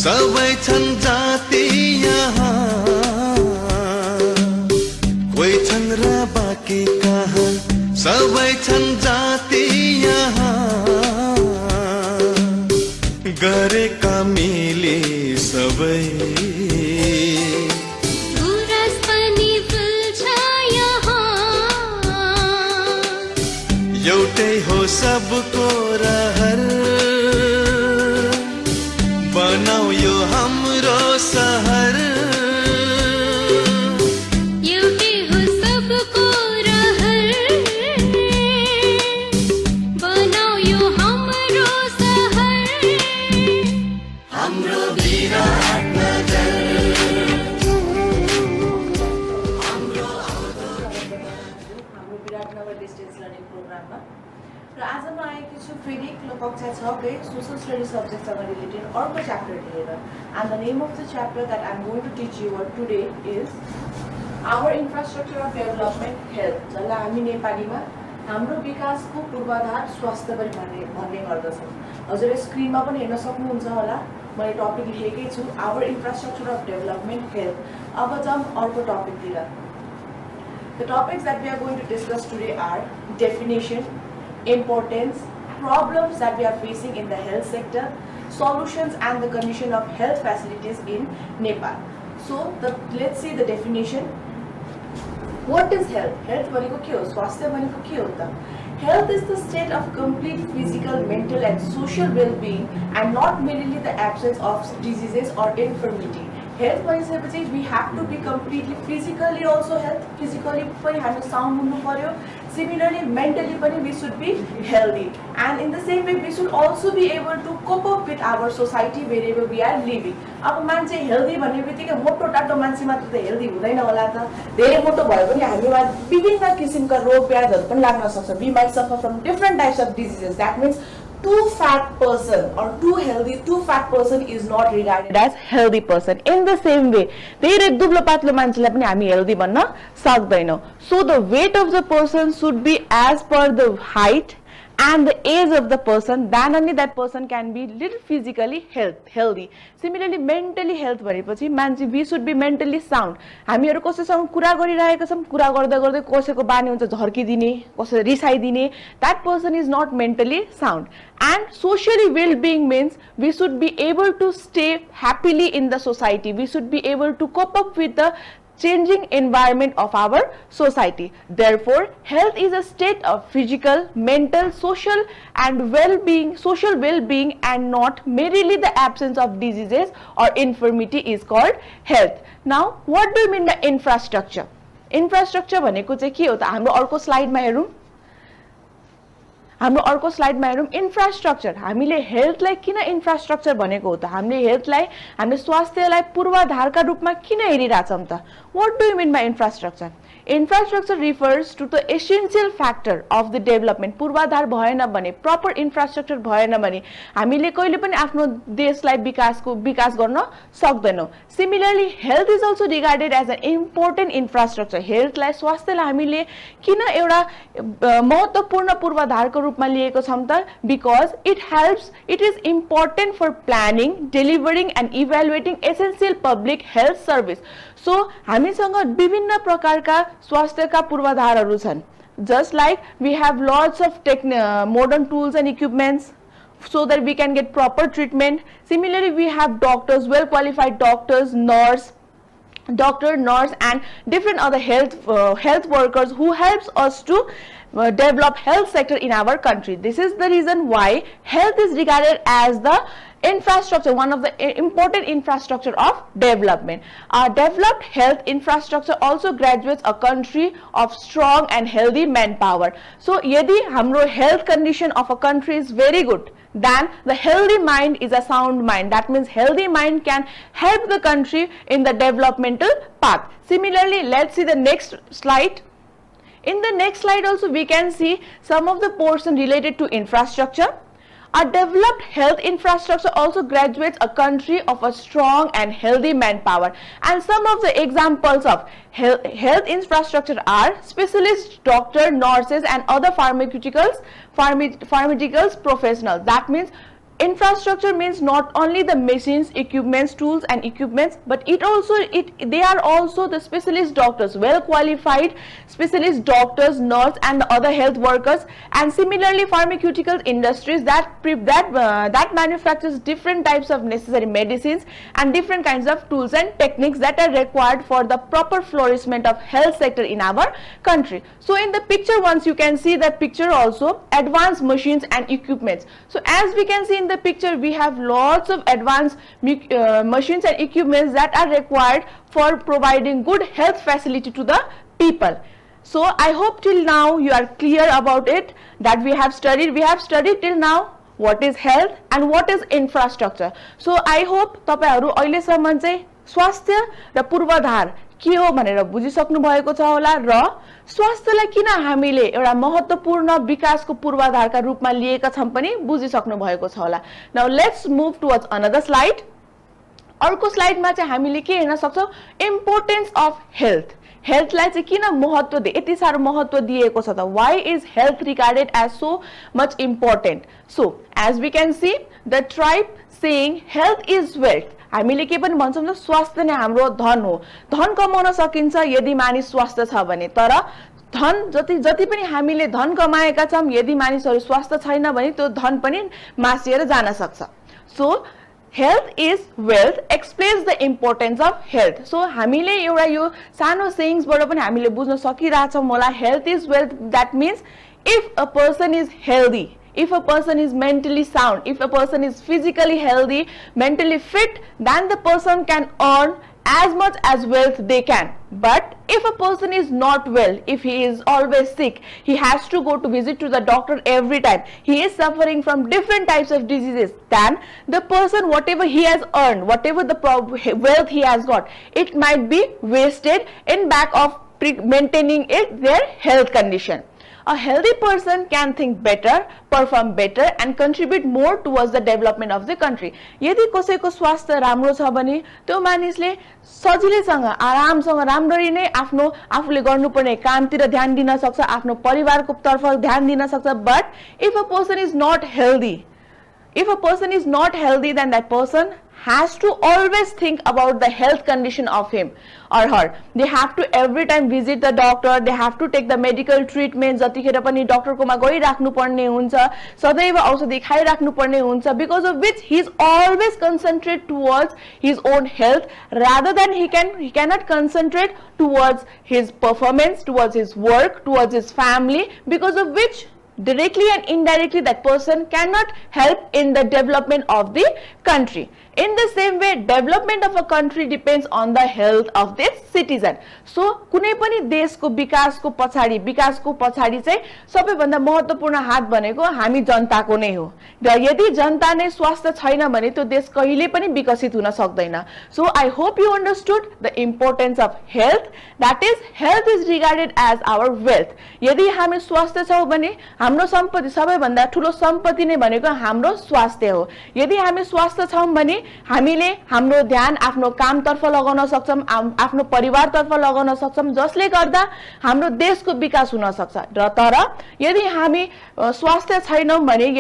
सबै छन् जाति यहाँ कोही छन् र बाँकी कहाँ सबै छन् जाति यहाँ गरेका मिली सबै गुराँस पनि फुल्छ यहाँ एउटै हो सबको रहर बनाऊ यो हाम्रो सहर एउटै हो सबको रहर बनाऊ यो हाम्रो सहर हाम्रो विराटनगर हाम्रो विराटनगर डिस्टेन्स लर्निङ प्रोग्राममा र आज म आएकी छु फेरि कक्षा 6 कै सोशल स्टडी सब्जेक्टसँग रिलेटेड अर्को च्याप्टर लिएर and the name of the chapter that I am going to teach you today is our infrastructure of development health जसलाई हामी नेपालीमा हाम्रो विकासको पूर्वाधार स्वास्थ्य पनि भन्ने गर्दछौँ हजुरले स्क्रिनमा पनि हेर्न सक्नुहुन्छ होला मैले टपिक लेखेकै छु our infrastructure of development health अब जाउँ अर्को टपिकतिर The topics that we are going to discuss today are definition, importance, problems that we are facing in the health sector, solutions and the condition of health facilities in Nepal. So, let's see the definition. What is health? Health भनेको के हो? स्वास्थ्य भनेको के हो त? Health is the state of complete physical, mental and social well-being and not merely the absence of diseases or infirmity. Health भनिसकेपछि we have to be completely physically also health. Physically पनि हामी sound हुनु पर्यो. Similarly, mentally पनि we should be healthy. And in the same way, we should also be able to cope up with our society wherever we are living. अब मान्छे healthy भन्ने बित्तिकै मोटो टाटो मान्छे मात्र त healthy हुँदैन होला त. धेरै मोटो भयो भने हामीमा विभिन्न किसिमका रोग व्याधिहरू पनि लाग्न सक्छ. We might suffer from different types of diseases. That means too fat person or too healthy, too fat person is not regarded as healthy person. In the same way, धेरै दुब्लो पातलो मान्छेलाई पनि हामी healthy भन्न सक्दैनौं. So the weight of the person should be as per the height and the age of the person, then only that person can be little physically healthy. Similarly, mentally health भनेपछि मान्छे we should be mentally sound. हामीहरु कसैसँग कुरा गरिरहेका छौं, कुरा गर्दै गर्दै कसैको बानी हुन्छ झर्किदिने, कसैले रिसाइदिने, that person is not mentally sound. And socially well-being means we should be able to stay happily in the society. We should be able to cope up with the changing environment of our society. Therefore, health is a state of physical, mental, social and well-being, social well-being and not merely the absence of diseases or infirmity is called health. Now, what do you mean by infrastructure? Infrastructure भनेको चाहिँ के हो त? हाम्रो अर्को स्लाइडमा हेरौं. हाम्रो अर्को स्लाइडमा हेरौं इन्फ्रास्ट्रक्चर. हामीले हेल्थलाई किन इन्फ्रास्ट्रक्चर भनेको हो त? हामीले हेल्थलाई, हामीले स्वास्थ्यलाई पूर्वाधारका रूपमा किन हेरिराछौं त? What do you mean by infrastructure? Infrastructure refers to the essential factor of the development. पूर्वाधार भएन भने, proper infrastructure भएन भने हामीले कहिले पनि आफ्नो देशलाई विकास गर्न सक्दैनौं. Similarly, health is also regarded as an important infrastructure. हेल्थलाई, स्वास्थ्यलाई हामीले किन एउटा महत्त्वपूर्ण पूर्वाधारको रूपमा लिएको छौं त? Because it is important for planning, delivering and evaluating essential public health service. So, हामीसँग विभिन्न प्रकारका स्वास्थ्यका पूर्वाधारहरू छन्. Just like we have lots of modern tools and equipments so that we can get proper treatment. Similarly, we have doctors, well qualified doctors, nurse and different other health workers who helps us to develop health sector in our country. This is the reason why health is regarded as the infrastructure, one of the important infrastructure of development. Our developed health infrastructure also graduates a country of strong and healthy manpower. So, यदि हाम्रो health condition of a country is very good, then the healthy mind is a sound mind. That means healthy mind can help the country in the developmental path. Similarly, let's see the next slide. In the next slide also we can see some of the portion related to infrastructure. A developed health infrastructure also graduates a country of a strong and healthy manpower. And some of the examples of health infrastructure are specialists, doctors, nurses and other pharmaceuticals professionals. That means infrastructure means not only the machines, equipments, tools and equipments, but they are also the specialist doctors, well qualified specialist doctors, nurse and the other health workers, and similarly pharmaceutical industries that manufactures different types of necessary medicines and different kinds of tools and techniques that are required for the proper flourishment of health sector in our country. So in the picture, once you can see that picture also, advanced machines and equipments. So as we can see in the picture, we have lots of advanced machines and equipments that are required for providing good health facility to the people. So I hope till now you are clear about it, that we have studied till now what is health and what is infrastructure. So I hope तपाईहरु अहिलेसम्म चाहिँ स्वास्थ्य र पूर्वाधार के हो भनेर बुझिसक्नु भएको छ होला, र स्वास्थ्यलाई किन हामीले एउटा महत्त्वपूर्ण विकासको पूर्वाधारका रूपमा लिएका छौं पनि बुझिसक्नु भएको छ होला. Now let's move towards another slide. अर्को स्लाइडमा चाहिँ हामीले के हेर्न सक्छौं, इम्पोर्टेन्स अफ हेल्थ. हेल्थलाई चाहिँ किन महत्त्व यति साह्रो महत्त्व दिएको छ त? Why is health regarded as so much important? So as we can see, the tribe saying health is wealth. हामीले के पनि भन्छौं त स्वास्थ्य नै हाम्रो धन हो. धन कमाउन सकिन्छ यदि मानिस स्वस्थ छ भने, तर धन जति पनि हामीले धन कमाएका छौं, यदि मानिसहरु स्वस्थ छैन भने त्यो धन पनि मासिएर जान सक्छ. So health is wealth explains the importance of health. So हामीले एउटा यो सानो sayings बाट पनि हामीले बुझ्न सकिराछौं होला. Health is wealth, that means if a person is healthy, if a person is mentally sound, if a person is physically healthy, mentally fit, then the person can earn as much as wealth they can. But if a person is not well, if he is always sick, he has to go to visit to the doctor every time, he is suffering from different types of diseases, then the person, whatever he has earned, whatever the wealth he has got, it might be wasted in back of maintaining their health condition. A healthy person can think better, perform better and contribute more towards the development of the country. यदि कसैको स्वास्थ्य राम्रो छ भने त्यो मानिसले सजिलैसँग आरामसँग राम्ररी नै आफूले गर्नुपर्ने कामतिर ध्यान दिन सक्छ, आफ्नो परिवारको तर्फ ध्यान दिन सक्छ. But if a person is not healthy, then that person has to always think about the health condition of him or her. They have to every time visit the doctor, they have to take the medical treatment. जतिखेर पनि doctor कोमा गइराख्नु पर्ने हुन्छ, सदैव औषधि खाइराख्नु पर्ने हुन्छ, because of which he is always concentrate towards his own health rather than he cannot concentrate towards his performance, towards his work, towards his family, because of which directly and indirectly that person cannot help in the development of the country. In the same way, development of a country depends on the health of its citizen. So कुनै पनि देशको विकासको पछाडी चाहिँ सबैभन्दा महत्त्वपूर्ण हात भनेको हामी जनताको नै हो. र यदि जनता नै स्वस्थ छैन भने त्यो देश कहिले पनि विकसित हुन सक्दैन. So I hope you understood the importance of health. That is, health is regarded as our wealth. यदि हामी स्वस्थ छौं भने हाम्रो सम्पत्ति, सबैभन्दा ठूलो सम्पत्ति नै भनेको हाम्रो स्वास्थ्य हो. यदि हामी स्वस्थ छौं भने हामीले हाम्रो ध्यान आफ्नो कामतर्फ लगाउन सक्छौं, आफ्नो परिवारतर्फ लगाउन सक्छौं, जसले गर्दा हाम्रो देशको विकास हुन सक्छ. र तर यदि हामी स्वास्थ्य छैनौं भने,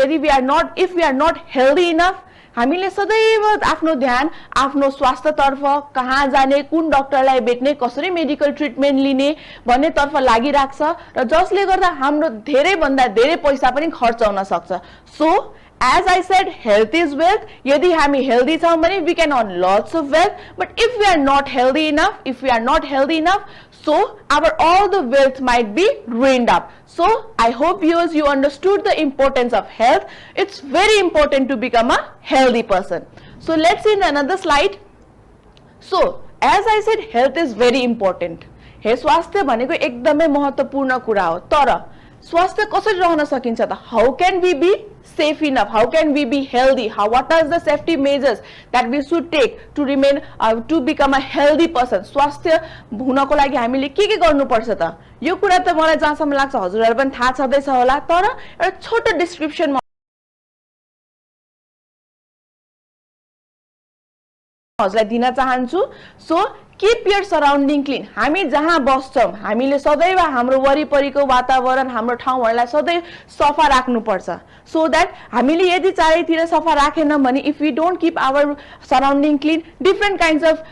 if we are not healthy enough, हामीले सदैव आफ्नो ध्यान आफ्नो स्वास्थ्यतर्फ, कहाँ जाने, कुन डाक्टरलाई भेट्ने, कसरी मेडिकल ट्रिटमेन्ट लिने भन्ने तर्फ लागिराख्छ, र जसले गर्दा हाम्रो धेरै भन्दा धेरै पैसा पनि खर्च हुन सक्छ. So as I said, health is wealth. यदि हामी healthy छौं भने we can earn lots of wealth. But if we are not healthy enough, so all the wealth might be ruined up. So I hope viewers, you understood the importance of health. It's very important to become a healthy person. So let's see in another slide. So as I said, health is very important. हे स्वास्थ्य भनेको एकदमै महत्त्वपूर्ण कुरा हो. तर स्वास्थ्य कसरी रहन सकिन्छ त? How can we be safe enough? How can we be healthy? What are the safety measures that we should take to remain to become a healthy person? स्वास्थ्य हुनको लागि हामीले के गर्नुपर्छ त? यो कुरा त मलाई जहाँसम्म लाग्छ हजुरहरु पनि थाहा छदैछ होला, तर एउटा छोटो डिस्क्रिप्सन हजुरलाई दिन चाहन्छु. So Keep your surrounding clean. हामी जहाँ बस्छौं हामीले सदैव हाम्रो वरिपरिको वातावरण हाम्रो ठाउँहरुलाई सधैं सफा राख्नु पर्छ so that हामीले यदि चारैतिर सफा राखेनौं भने if we don't keep our surrounding clean different kinds of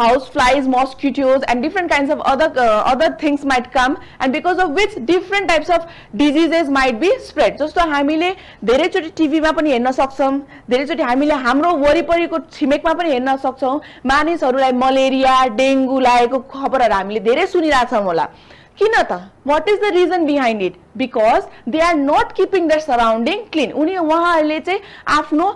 house flies mosquitoes and different kinds of other things might come and because of which different types of diseases might be spread जस्तो हामीले धेरै चोटी TV मा पनि हेर्न सक्छौं धेरै चोटी हामीले हाम्रो वरिपरिको छिमेकमा पनि हेर्न सक्छौं मानिसहरुलाई मलेरिया डेंगू लागेको खबरहरु हामीले धेरै सुनिराछौं होला किन त what is the reason behind it because they are not keeping their surrounding clean उहाँहरुले चाहिँ आफ्नो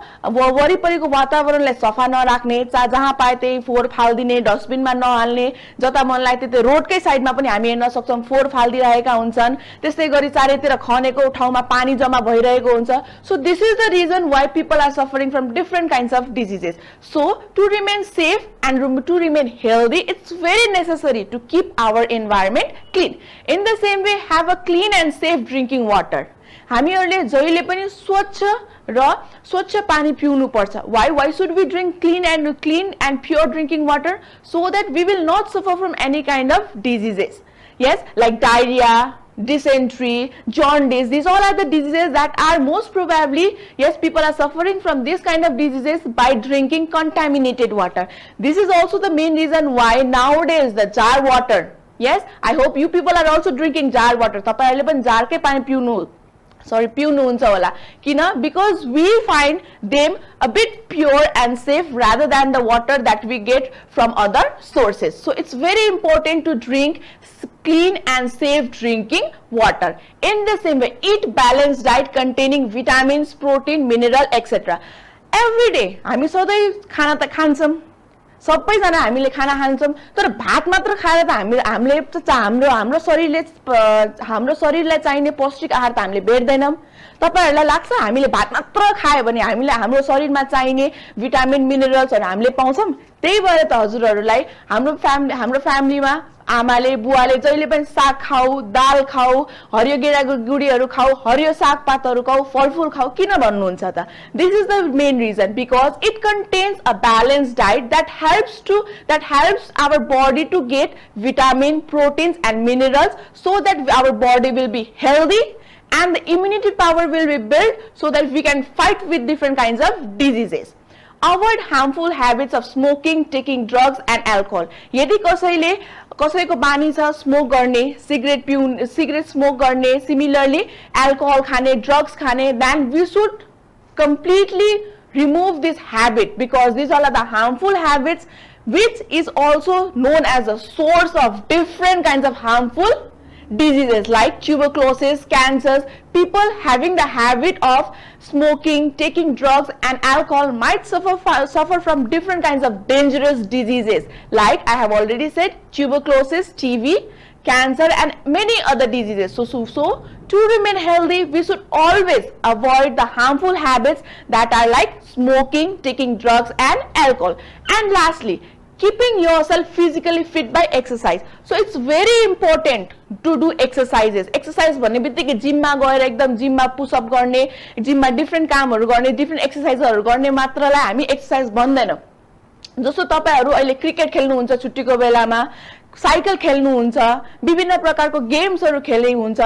वरिपरिको वातावरणलाई सफा नराख्ने जहाँ पाए त्यही फोहोर फाल्दिने डस्टबिनमा नहाल्ने जता मन लागे त्यतै रोडकै साइडमा पनि हामी हेर्न सक्छौं फोहोर फाल्दिरहेका हुन्छन् त्यस्तै गरी चारैतिर खनेको ठाउँमा पानी जम्मा भइरहेको हुन्छ so this is the reason why people are suffering from different kinds of diseases so to remain safe and to remain healthy it's very necessary to keep our environment clean in the same way have a clean and safe drinking water हामीहरुले जहिले पनि स्वच्छ पानी पिउनु पर्छ why should we drink clean and pure drinking water so that we will not suffer from any kind of diseases yes like diarrhea dysentery jaundice these all are the diseases that are most probably yes people are suffering from this kind of diseases by drinking contaminated water this is also the main reason why nowadays the jar water yes I hope you people are also drinking jar water तपाईहरुले पनि जारकै पानी पिउनुहुन्छ होला किन because we find them a bit pure and safe rather than the water that we get from other sources so it's very important to drink clean and safe drinking water in the same way eat balanced diet containing vitamins protein mineral etc every day हामी सधैं खाना त खान्छौं सबैजना हामीले खाना खान्छौं तर भात मात्र खाएर त हाम्रो शरीरलाई चाहिने पौष्टिक आहार त हामीले भेट्दैनौं तपाईहरुलाई लाग्छ हामीले भात मात्र खायो भने हाम्रो शरीरमा चाहिने भिटामिन मिनरल्सहरु हामीले पाउँछौं त्यही भएर त हजुरहरुलाई हाम्रो फ्यामिलीमा आमाले बुवाले जहिले पनि साग खाऊ दाल खाऊ हरियो गेडागुडीहरु खाऊ हरियो सागपातहरु खाऊ फलफूल खाऊ किन भन्नुहुन्छ त this is the main reason because it contains a balanced diet that helps our body to get vitamin proteins and minerals so that our body will be healthy and the immunity power will be built so that we can fight with different kinds of diseases avoid harmful habits of smoking taking drugs and alcohol यदि कसैको बानी छ smoke गर्ने cigarette smoke गर्ने similarly alcohol खाने drugs खाने then we should completely remove this habit because these all are the harmful habits which is also known as a source of different kinds of harmful diseases like tuberculosis cancers people having the habit of smoking taking drugs and alcohol might suffer from different kinds of dangerous diseases like I have already said tuberculosis TB cancer and many other diseases so to remain healthy we should always avoid the harmful habits that are like smoking taking drugs and alcohol and lastly keeping yourself physically fit by exercise so it's very important to do exercise भन्ने बित्तिकै जिममा गएर एकदम जिममा push up गर्ने जिममा different कामहरु गर्ने different एक्सरसाइजहरु गर्ने मात्रलाई हामी exercise भन्दैनौं जस्तो तपाईहरु अहिले क्रिकेट खेल्नुहुन्छ छुट्टीको बेलामा साइकल खेल्नुहुन्छ विभिन्न प्रकारको गेम्सहरु खेल्दै हुन्छ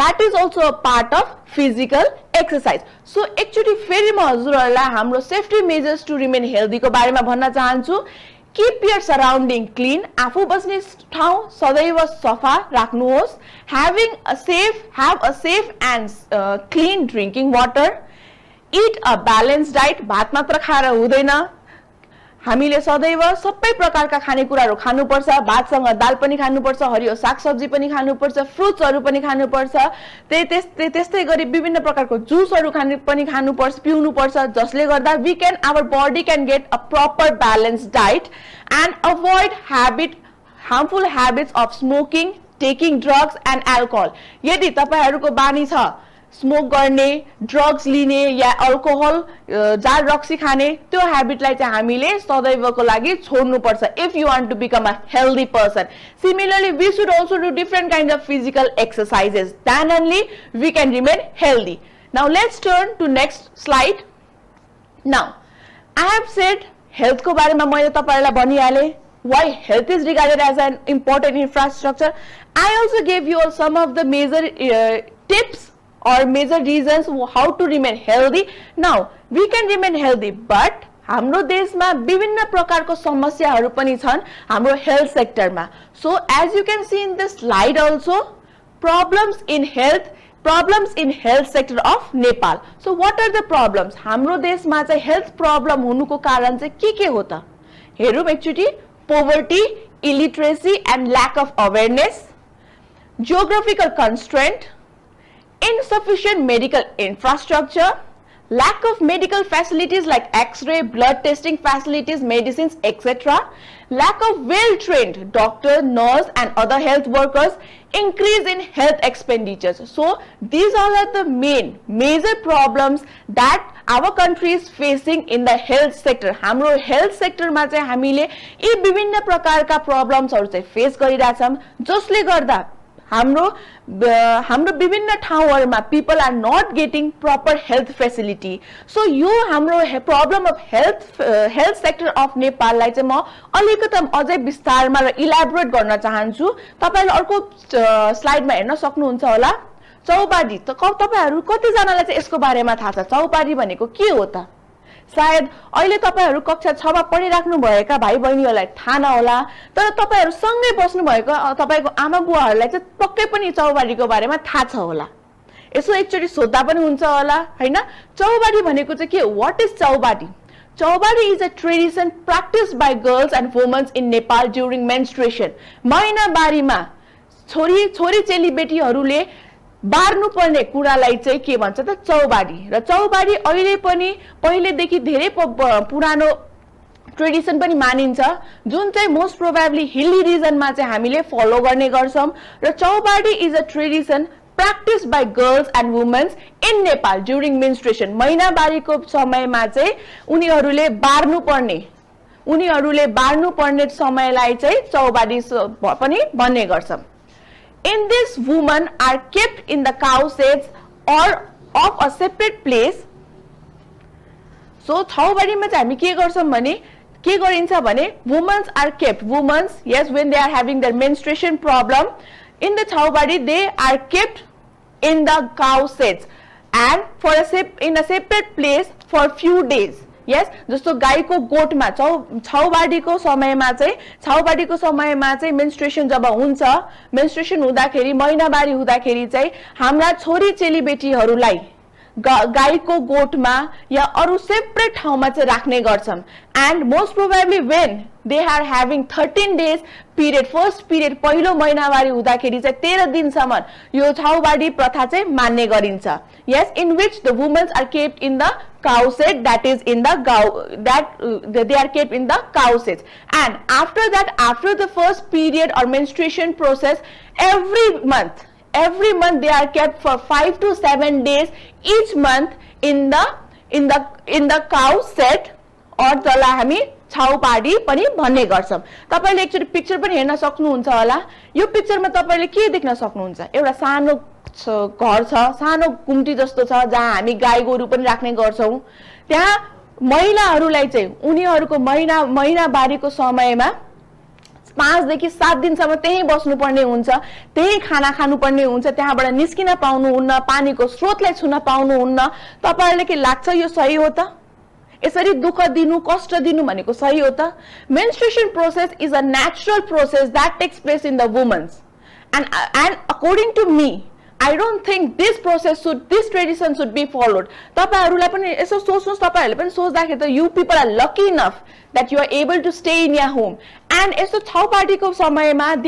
that is also a part of physical exercise so actually फेरि म हजुरहरुलाई हाम्रो safety measures to remain healthy को बारेमा भन्न चाहन्छु Keep your surrounding clean. आफू बस्ने ठाउँ सदैव सफा राख्नुहोस्. Have a safe and clean drinking water. Eat a balanced diet. भात मात्र खाएर हुँदैन. हामीले सदैव सबै प्रकारका खानेकुराहरु खानुपर्छ. भातसँग दाल पनि खानुपर्छ, हरियो सागसब्जी पनि खानुपर्छ, फ्रुट्सहरु पनि खानुपर्छ. त्यस्तै गरी विभिन्न प्रकारको जुसहरु पनि खानुपर्छ, पिउनुपर्छ जसले गर्दा our body can get a proper balanced diet and avoid harmful habits of smoking, taking drugs and alcohol. यदि तपाईहरुको बानी छ स्मोक गर्ने ड्रग्स लिने या अल्कोहल जार रक्सी खाने त्यो ह्याबिटलाई चाहिँ हामीले सदैवको लागि छोड्नु पर्छ if you want to become a healthy person. Similarly we should also do different kinds of physical exercises then only we can remain healthy. Now let's turn to next slide. Now I have said health को बारेमा मैले तपाईहरुलाई भनिहाले why health is regarded as an important infrastructure. I also gave you all some of the major tips or major reasons how to remain healthy. Now we can remain healthy, but हाम्रो देशमा विभिन्न प्रकारको समस्याहरू पनि छन् हाम्रो health सेक्टरमा. So as you can see in this slide also, problems in health sector of Nepal. So what are the problems? हाम्रो देशमा चाहिँ health problem हुनुको कारण चाहिँ के हो त? हेरौँ एकचोटी. Poverty, illiteracy and lack of awareness, geographical constraint, insufficient medical infrastructure, lack of medical facilities like X-ray, blood testing facilities, medicines, etc. Lack of well-trained doctor, nurse and other health workers, increase in health expenditures. So these all are the major problems that our country is facing in the health sector. हाम्रो health sector मा चाहिँ हामीले यी विभिन्न प्रकारका प्रब्लम्सहरु चाहिँ face गरिरहेछौं, जसले गर्दा हाम्रो विभिन्न ठाउँहरुमा people are not getting proper health facility. So यो हाम्रो problem of health sector of Nepal लाई चाहिँ म अलिकति अझै विस्तारमा र इलाबोरेट गर्न चाहन्छु. तपाईहरुले अर्को स्लाइडमा हेर्न सक्नुहुन्छ होला. चौबाडी त तपाईहरु कति जनालाई चाहिँ यसको बारेमा थाहा छ? चौबाडी भनेको के हो त? सायद अहिले तपाईहरु कक्षा 6 मा पढिराख्नु भएका भाइ बहिनीहरुलाई थाहा नहोला, तर तपाईहरु सँगै बस्नु भएको तपाईको आमा बुवाहरुलाई चाहिँ पक्कै पनि चौबाडीको बारेमा थाहा छ होला. यसो एकचोटी सोध्दा पनि हुन्छ होला, हैन? चौबाडी भनेको चाहिँ के? What is चौबाडी? Chowbadi is a tradition practiced by girls and women in Nepal during menstruation. महिनाबारीमा छोरी चेलीबेटीहरुले बार्नु पर्ने कुरालाई चाहिँ के भन्छ त? चौबाडी. र चौबाडी अहिले पनि पहिलेदेखि धेरै पुरानो ट्रेडिसन पनि मानिन्छ, जुन चाहिँ मोस्ट प्रोबेबली हिली रिजनमा चाहिँ हामीले फलो गर्ने गर्छौं. र Chhaupadi is a tradition practiced by girls and women in Nepal during menstruation. महिनाबारीको समयमा चाहिँ उनीहरुले बार्नु पर्ने समयलाई चाहिँ चौबाडी पनि भन्ने गर्छौं. In this, women are kept in the cow sheds or of a separate place. So चौबाडीमा चाहिँ हामी के गर्छौं भने के गरिन्छ भने women are kept, yes, when they are having their menstruation problem in the chowbadi, they are kept in the cow sheds and in a separate place for few days. Yes, जस्तो गाईको गोठमा चौबाडीको समयमा चाहिँ मेन्स्ट्रुएसन जब हुन्छ, menstruation हुँदाखेरि महिनाबारी हुँदाखेरि चाहिँ हाम्रा छोरी चेलीबेटीहरुलाई गाईको गोठमा या अरु सेपरेट ठाउँमा चाहिँ राख्ने गर्छौं. And most probably when they are having 13 days period, first period पहिलो महिनावारी हुँदाखेरि चाहिँ 13 दिनसम्म यो चौबाडी प्रथा चाहिँ मान्ने गरिन्छ. Yes, in which the women are kept in the cow shed, that is in the they are kept in the cow shed. And after that, after the first period or menstruation process, every month they are kept for 5 to 7 days each month in the cow shed, or जसलाई हामी चौबाडी पनि भन्ने गर्छौं. तपाईले एकचोटी picture पनि हेर्न सक्नुहुन्छ होला. यो पिक्चरमा तपाईले के देख्न सक्नुहुन्छ? एउटा सानो घर छ, सानो कुम्टी जस्तो छ, जहाँ हामी गाई गोरु पनि राख्ने गर्छौं. त्यहाँ महिलाहरुलाई चाहिँ उनीहरुको महिनाबारीको समयमा 5 देखि 7 दिनसम्म त्यही बस्नु पर्ने हुन्छ, त्यही खाना खानु पर्ने हुन्छ, त्यहाँबाट निस्किन पाउनुहुन्न, पानीको स्रोतलाई छुन पाउनुहुन्न. तपाईहरुले के लाग्छ यो सही हो त? यसरी दुःख दिनु, कष्ट दिनु भनेको सही हो त? Menstruation process is a natural process that takes place in the women, and according to me, I don't think this tradition should be followed. तपाईहरुलाई पनि यसो सोच्नुस्, तपाईहरुले पनि सोच्दाखेरि त you people are lucky enough that you are able to stay in your home. And यसो चौबाडीको समयमा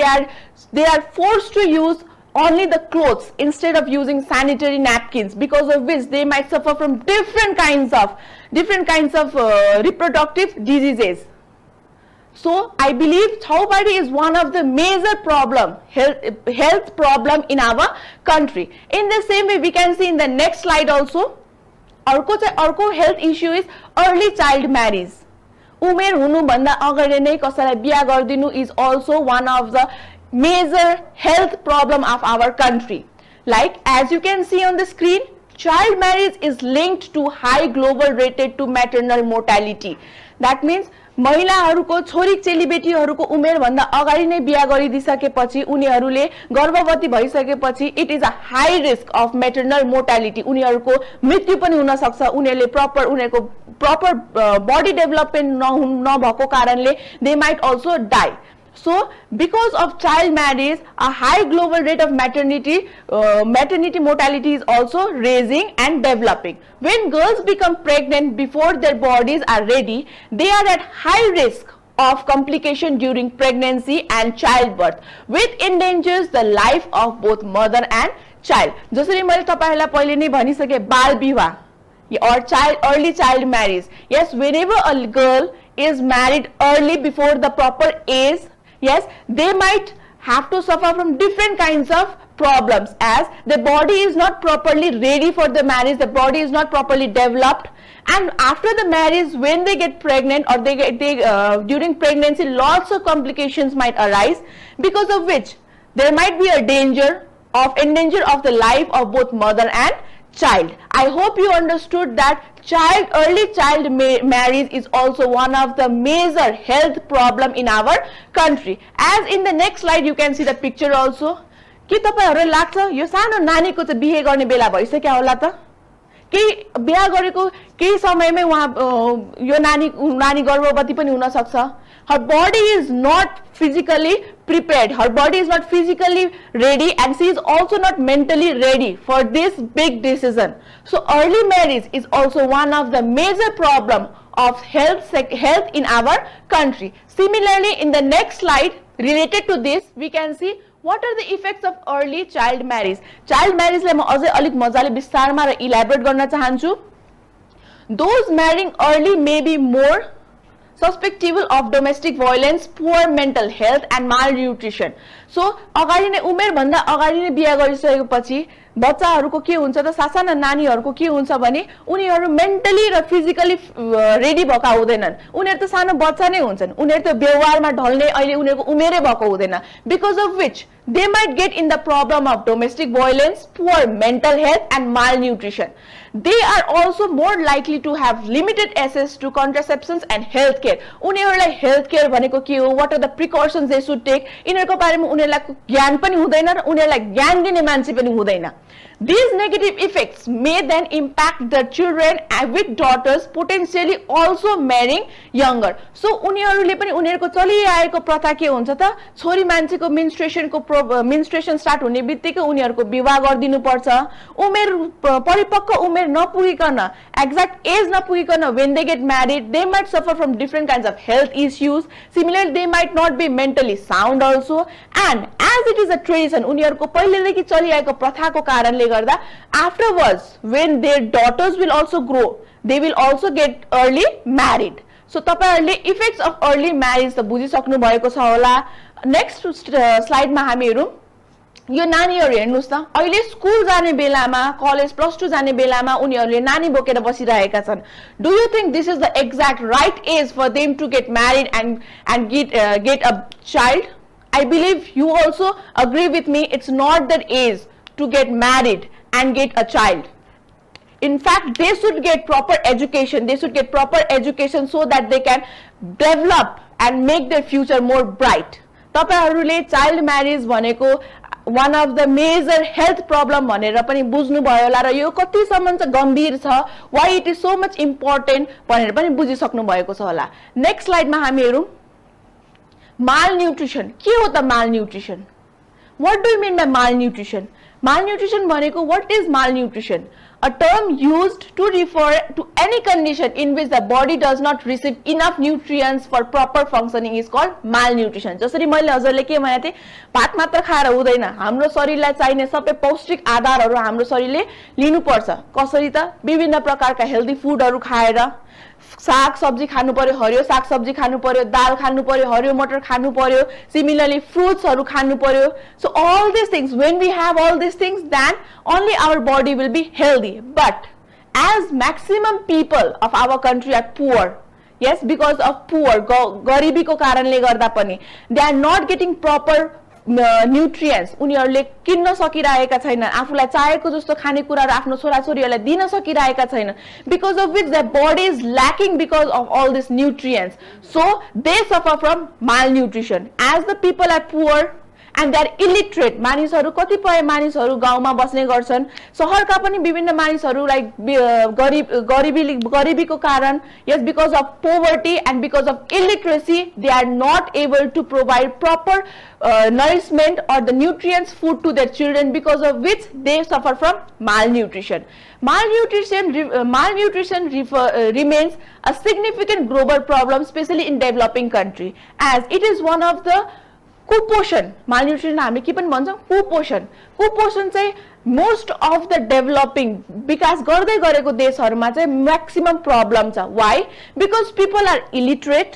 they are forced to use only the clothes instead of using sanitary napkins, because of which they might suffer from different kinds of reproductive diseases. So I believe चौबाडी is one of the major health problem in our country. In the same way, we can see in the next slide also, अर्को health issue is early child marriage. उमेर हुनु भन्दा अगाडि नै कसैलाई बिहा गर्दिनु is also one of the major health problem of our country. Like as you can see on the screen, child marriage is linked to high global rate to maternal mortality. That means महिलाहरूको छोरी चेलीबेटीहरूको उमेर भन्दा अगाडि नै बिहा गरिदिसकेपछि उनीहरूले गर्भवती भइसकेपछि it is a high risk of maternal mortality उनीहरूको मृत्यु पनि हुन सक्छ उनीहरूको प्रपर बडी डेभलपमेन्ट नभएको कारणले they might also die So, because of child marriage, a high global rate of maternity mortality is also raising and developing. When girls become pregnant before their bodies are ready, they are at high risk of complication during pregnancy and childbirth, which endangers the life of both mother and child. जसरी मैले तपाईहरुलाई पहिले नै भनिसके बाल विवाह or early child marriage. Yes, whenever a girl is married early before the proper age, yes, they might have to suffer from different kinds of problems as the body is not properly ready for the marriage, the body is not properly developed, and after the marriage when they get pregnant or during pregnancy lots of complications might arise, because of which there might be a danger of the life of both mother and child. I hope you understood that early child marriage is also one of the major health problem in our country. As in the next slide you can see the picture also. के तपाईहरुलाई लाग्छ यो सानो नानीको चाहिँ बिहे गर्ने बेला भइसक्यो होला त के बिहे गरेको केही समयमै उहाँ यो नानी गर्भवती पनि हुन सक्छ her body is not physically prepared, her body is not physically ready, and she is also not mentally ready for this big decision. So early marriage is also one of the major problem of health in our country. Similarly, in the next slide related to this we can see what are the effects of early child marriage. Child marriage लाई म अझै अलिक मजाले विस्तारमा र elaborate गर्न चाहन्छु. Those marrying early may be more susceptible of domestic violence, poor mental health and malnutrition. So अगाडि नै उमेर भन्दा अगाडि नै बिहे गरिसकेपछि बच्चाहरुको के हुन्छ त सासाना नानीहरुको के हुन्छ भने उनीहरु मेन्टली र फिजिकली रेडी भएका हुँदैनन् उनीहरु त सानो बच्चा नै हुन्छन् उनीहरु त व्यवहारमा ढल्ने अहिले उनीहरुको उमेरै भएको हुँदैन because of which they might get in the problem of domestic violence, poor mental health and malnutrition. They are also more likely to have limited access to contraceptions and health care. उनीहरुलाई health care भनेको के हो, what are the precautions they should take, यिनीहरुको बारेमा उनीहरुलाई ज्ञान पनि हुँदैन र उनीहरुलाई ज्ञान दिने मान्छे पनि हुँदैन. These negative effects may then impact the children with daughters potentially also marrying younger. So उनीहरुले पनि उनीहरुको चलिआएको प्रथा के हुन्छ त छोरी मान्छेको menstruation start हुने बित्तिकै उनीहरुको विवाह गर्दिनु पर्छ. उमेर परिपक्व उमेर नपुगिकन exact age नपुगिकन when they get married they might suffer from different kinds of health issues. Similarly they might not be mentally sound also, and as it is a tradition उनीहरुको पहिलेदेखि चलिआएको प्रथाको कारणले गर्दा afterwards when their daughters will also grow they will also get early married. So तपाईहरुले effects of early marriage त बुझिसक्नु भएको छ होला. नेक्स्ट स्लाइडमा हामी हेरौं यो नानीहरु हेर्नुस् त अहिले स्कुल जाने बेलामा कलेज +2 जाने बेलामा उनीहरुले नानी बोकेर बसिरहेका छन्. Do you think this is the exact right age for them to get married and get a child? I believe you also agree with me, it's not that age to get married and get a child. In fact, they should get proper education. They should get proper education so that they can develop and make their future more bright. तपाईहरुले child marriage भनेको one of the major health problem भनेर पनि बुझ्नु भयो होला र यो कतिसम्म चाहिँ गम्भीर छ, why it is so much important भनेर पनि बुझिसक्नु भएको छ होला. नेक्स्ट स्लाइडमा हामी हेरौं malnutrition. के हो त malnutrition? What do you mean by malnutrition? Malnutrition भनेको what is malnutrition? A term used to refer to any condition in which the body does not receive enough nutrients for proper functioning is called malnutrition. जसरी मैले हजुरले के भनेथे भात मात्र खाएर हुँदैन, हाम्रो शरीरलाई चाहिने सबै पौष्टिक आधारहरू हाम्रो शरीरले लिनुपर्छ. कसरी त विभिन्न प्रकारका हेल्दी फुडहरू खाएर साग सब्जी खानु पर्यो, हरियो साग सब्जी खानु पर्यो, दाल खानु पर्यो, हरियो मटर खानु पर्यो, similarly fruitsहरू खानु पर्यो. So all these things, when we have all these things, then only our body will be healthy. But as maximum people of our country are poor, yes, because of poor garibiko karanle garda pani, they are not getting proper nutrients उनीहरूले किन्न सकिरहेका छैनन्, आफूलाई चाहेको जस्तो खानेकुराहरू आफ्नो छोराछोरीहरूलाई दिन सकिरहेका छैनन्, because of which their body is lacking because of all this nutrients. So they suffer from malnutrition. As the people are poor and they are illiterate, मानिसहरू कतिपय मानिसहरू गाउँमा बस्ने गर्छन्, शहरका पनि विभिन्न मानिसहरू लाइक गरिबीको कारण, yes, because of poverty and because of illiteracy they are not able to provide proper nourishment or the nutrients food to their children, because of which they suffer from malnutrition. Malnutrition remains a significant global problem, especially in developing country, as it is one of the कुपोषण. malnutrition हामी के पनि भन्छौं, कुपोषण. कुपोषण चाहिँ most of the developing विकास गर्दै गरेको देशहरुमा चाहिँ म्याक्सिमम प्रब्लम छ. Why? Because people are illiterate,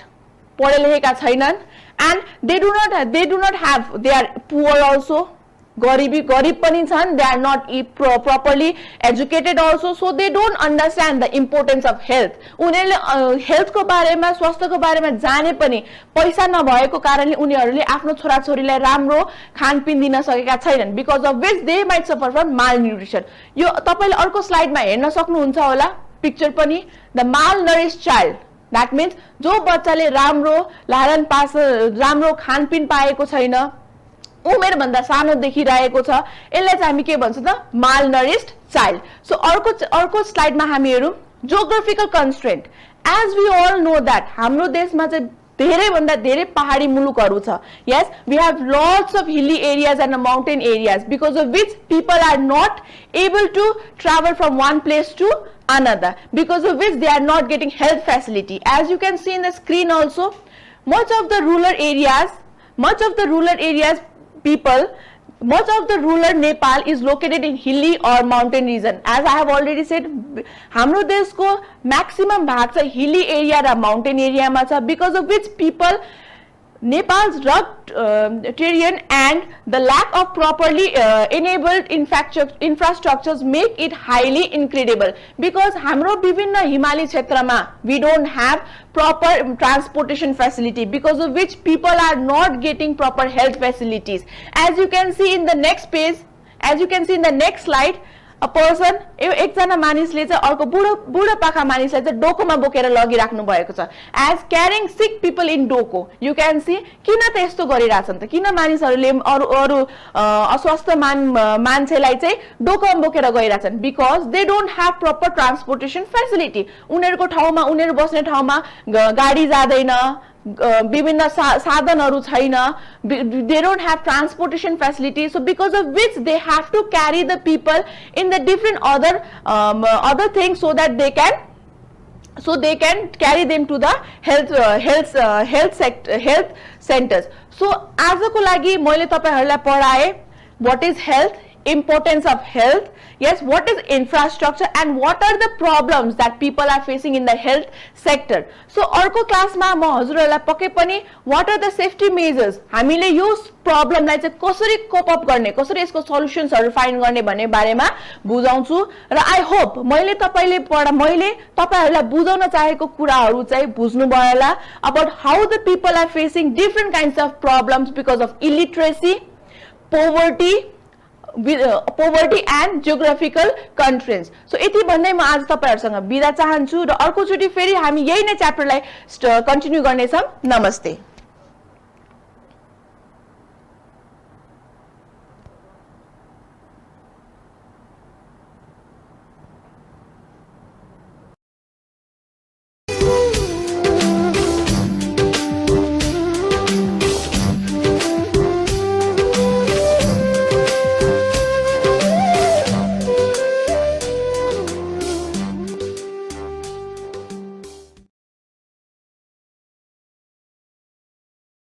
पढे लेखेका छैनन्, and they do not have, they are poor also, गरिब पनि छन्, they are not properly educated also, so they don't understand the importance of health. उनीहरूले हेल्थको बारेमा, स्वास्थ्यको बारेमा जाने पनि पैसा नभएको कारणले उनीहरूले आफ्नो छोराछोरीलाई राम्रो खानपिन दिन सकेका छैनन्, because of which they might suffer from malnutrition. यो तपाईले अर्को स्लाइडमा हेर्न सक्नुहुन्छ होला, पिक्चर पनि, the malnourished child. That means जो बच्चाले राम्रो लालन पास, राम्रो खानपिन पाएको छैन, उमेर भन्दा सानो देखिरहेको छ, यसलाई चाहिँ हामी के भन्छ त, malnourished child. सो अर्को स्लाइडमा हामी हेरौं geographical constraint. As we all know that हाम्रो देशमा चाहिँ धेरै भन्दा धेरै पहाडी मुलुकहरू छ. Yes, we have lots of hilly areas and mountain areas, because of which people are not able to travel from one place to another, because of which they are not getting health facility. As you can see in the screen also, much of the rural areas people, much of the rural Nepal is located in hilly or mountain region. As I have already said, हाम्रो देशको maximum भाग चाहिँ hilly area र mountain area मा छ, because of which people, Nepal's rugged terrain and the lack of properly enabled infrastructures make it highly incredible. Because हाम्रो विभिन्न हिमाली क्षेत्रमा we don't have proper transportation facility, because of which people are not getting proper health facilities. As you can see in the next page, as you can see in the next slide, a person, एकजना मानिसले चाहिँ अर्को बुढो पाखा मानिसलाई चाहिँ डोकोमा बोकेर लगिराख्नु भएको छ. As carrying sick people in डोको, you can see किन त यस्तो गरिराछन् त, किन मानिसहरूले अरु अस्वस्थ मान्छेलाई चाहिँ डोकोमा बोकेर गइराछन्, because they don't have proper transportation facility. उनीहरुको ठाउँमा, उनीहरु बस्ने ठाउँमा गाडी जादैन, विभिन्न साधनहरू छैन, they don't have transportation facilities, so because of which they have to carry the people in the different other things, so that they can carry them to the health centers. So आजको लागि मैले तपाईहरुलाई पढाए what is health, importance of health, yes, what is infrastructure, and what are the problems that people are facing in the health sector. So अर्को क्लासमा म हजुरहरुलाई पक्कै पनि what are the safety measures, हामीले यो प्रब्लमलाई चाहिँ कसरी कोप अप गर्ने, कसरी यसको सल्युशन्सहरु फाइन्ड गर्ने भन्ने बारेमा बुझाउँछु. र आई होप मैले तपाईहरुलाई बुझाउन चाहेको कुराहरु चाहिँ बुझ्नु भयो होला, about how the people are facing different kinds of problems because of illiteracy, poverty and geographical constraints. So यति भन्दै म आज तपाईहरुसँग बिदा चाहन्छु र अर्को चोटी फेरि हामी यही नै च्याप्टरलाई कन्टिन्यू गर्नेछौं. नमस्ते.